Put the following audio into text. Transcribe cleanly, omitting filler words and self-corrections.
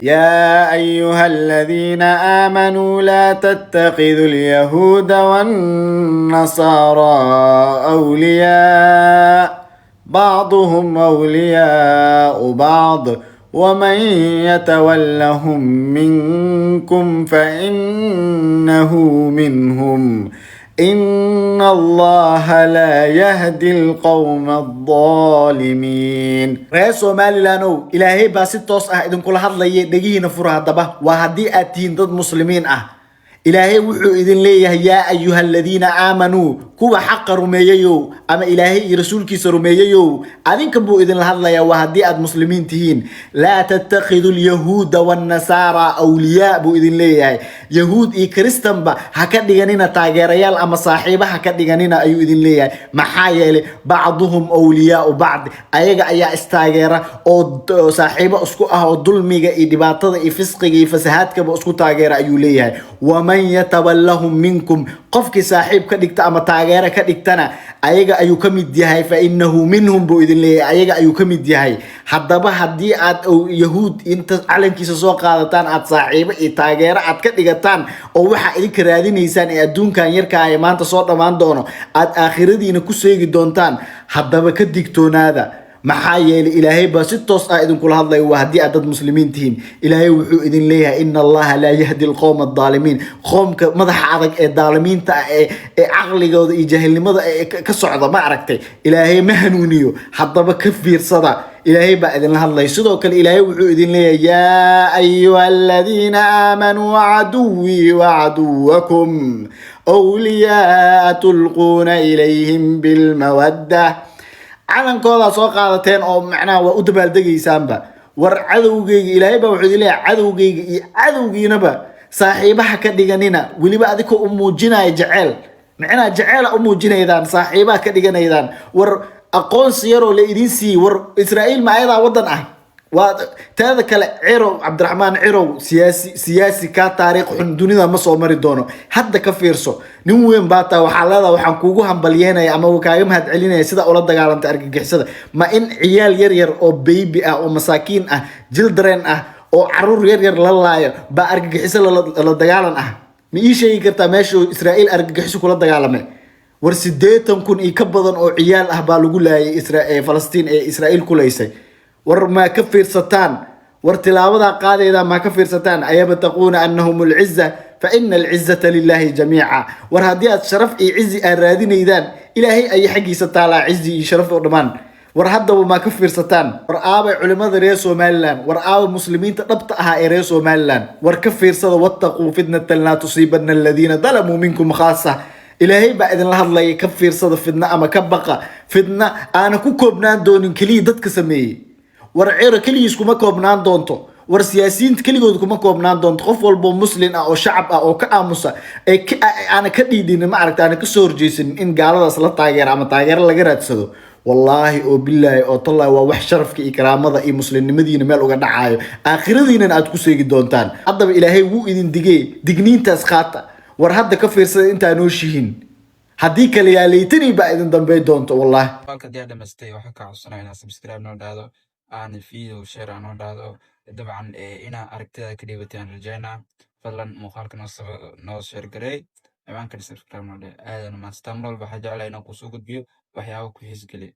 يا أيها الذين آمنوا لا تتخذوا اليهود والنصارى أولياء بعضهم أولياء بعض ومن يتولهم منكم فإنه منهم إن الله لا يهدي القوم الظالمين رئيس سومالي لانو إلهي باسي توس إذن كل هذا دقيه نفرها دبا وهدي أتين ضد مسلمين إلهي وحو إذن ليه يا أيها الذين آمنوا كوا حق رمييو أما إلهي رسولك سرمييو أذن كبو إذن لهذا يا وهدي أد مسلمين تهين لا تتخذوا اليهود والنصارى أولياء بو إذن ليه يهود إي كريستن با هكا ديغانينا تاغيريال أما صاحبة هكا ديغانينا أيو إذن ليه محايا بعضهم أولياء بعض أيغا أيا استاغيرا أو صاحبة أسكو أهو دلميغا إي دباطة إي فسقيغا إي فسهاتك با أسكو تاغيرا أيو ليه ومن يتولهم منكم قفك صاحب كدغتا اما تاغيره كدغتنا ايغا ايو كميد يahay فانه منهم بو idin leeyahay ayaga ayu kamid yahay hadaba hadii aad yahuud inta calankiisa soo qaadataan aad saaxiibo iyo taageero aad ka dhigataan oo waxa idinka raadinaysaan ee adduunkan yarka ay maanta soo dhamaan doono aad aakhiradiina ku seegi doontaan hadaba ka digtoonaada maxaa yeelay ilaahay ba si toos ah idin kula hadlay waa hadii aad dad muslimiin tihiin ilaahay wuxuu idin leeyahay inna allaha la yahdi alqawm adh-dhalimin qoomka madaxa adag ee dhaalimiinta ee aqligooda iyo jahilnimada ka socda ma aragtay ilaahay ma hanuuniyo hadaba ka fiirsada إلهي بعد الله يسدو كل إلهي وحود يا أيها الذين آمنوا عدوي وعدوكم أولياء تلقون إليهم بالمودة calankooda soo qaadateen oo macnaha waa u dabaaldegaysaanba war cadowgeyga ilaahay baa wuxuu leeyahay cadowgeyga iyo cadowgiinaba saaxiibaha ka dhiganina waliba adiko u muujinay jaceyl macnaha jaceyl u muujinaydaan saaxiibaha ka dhiganaydaan war aqoonsi yar oo la idin sii war Israa'iil ma ayada wadan ah وتهذا كلا عرو عبد الرحمن عرو سياسي كتاريخ حندوني ما سو مري دونه حتى كفيرسو نوين باتا وحالada waxaan kuugu hambalyeynaya ama wakaaga mahad celinaya sida ula dagaalanta argagixisada ma in ciyaal yar yar oo baby ah oo masaakiin ah children ah oo carruur yar yar la laayo ba argagixisada la dagaalan ah ma ii sheegi kartaa meesha Israa'iil argagixiso kula dagaalamay war 80 kun iyo ka badan oo ciyaal ah baa lagu laayay Israa'iil Falastiin ee Israa'iil ku leeysay war ma ka fiirsataan war tilaawada qaadayda ma ka fiirsataan ayaba taqoona annahum al-izza fa inna al-izzata lillahi jami'a war hadii aad sharaf iyo izzi aad raadinaydaan ilaahay ay xaqiisa taala izzi iyo sharaf oo dhamaan war hadaba ma ka fiirsataan war aabay culimada reer Soomaaliland war aabay muslimiinta dhabta ah ee reer Soomaaliland war ka fiirsada wattaqu fitnatan la tusibanna alladhina zalamu minkum khassa إلهي بعد الله الله يكفر صد فدنا أما كبقى فدنا أنا كوكبنان دون كلي ضد كسمي ورعير كلي يسكو ما كوبنان دونتو ورسياسيين كلي يسكو ما كوبنان دونتو خوف والبو مسلم أو شعب أو كأموسا أنا كدي دين ما عرفت أنا كسور جيسن إن قال هذا صلاة تاجر أما تاجر لقرأت سدو والله وبالله وطلع ووح شرف كإكرام هذا إيه مسلم مدينة مال وقعد عايو آخر دين أنا أتكسر دونتان أضرب إلهي وو إذن دقنين تسخاطة war hadda ka fiirsada inta aanu shihin hadii kale yaa leeytani ba idin dambe doonto wallahi halka diyaar dhameystay waxa ka codsanayna subscribe noo dhaado aan video share noo dhaado dabcan ina aragtida ka dhibataan rajayna fadlan muuqaalka noo share garay imaanka subscribe noo dhaado aadan ma stamrol waxa jeclayna ku soo gudbiyo waxyaabo ku xiis gali